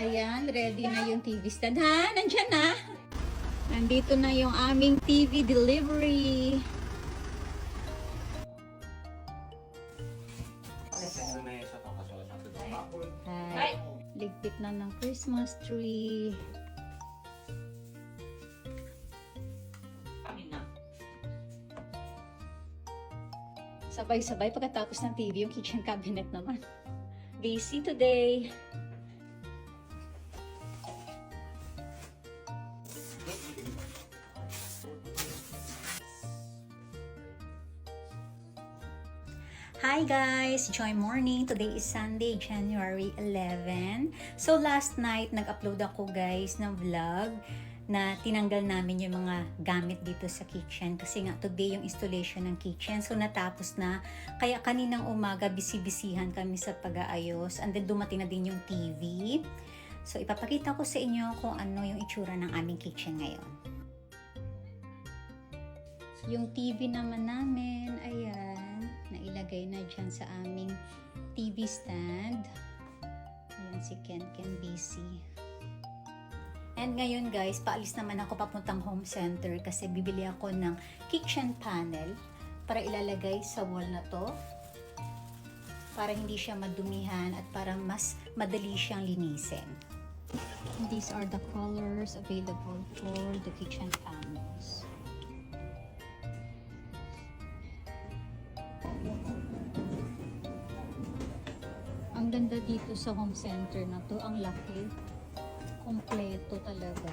Ayan, ready na yung TV stand. Ha? Nandyan na. Nandito na yung aming TV delivery. Ay, ligpit na ng Christmas tree. Sabay-sabay pagkatapos ng TV, yung kitchen cabinet naman. Busy today. Hi guys! Joy morning! Today is Sunday, January 11. So last night, nag-upload ako guys ng vlog na tinanggal namin yung mga gamit dito sa kitchen kasi nga today yung installation ng kitchen. So natapos na. Kaya kaninang umaga busy-bisihan kami sa pag-aayos and then dumating na din yung TV. So ipapakita ko sa inyo kung ano yung itsura ng aming kitchen ngayon. Yung TV naman namin, ayan, nailagay na dyan sa aming TV stand. Ayan si Ken BC. And ngayon guys, paalis naman ako papuntang home center kasi bibili ako ng kitchen panel para ilalagay sa wall na to. Para hindi siya madumihan at para mas madali siyang linisin. These are the colors available for the kitchen panels. Ang ganda dito sa home center na to, ang laki. Kompleto talaga.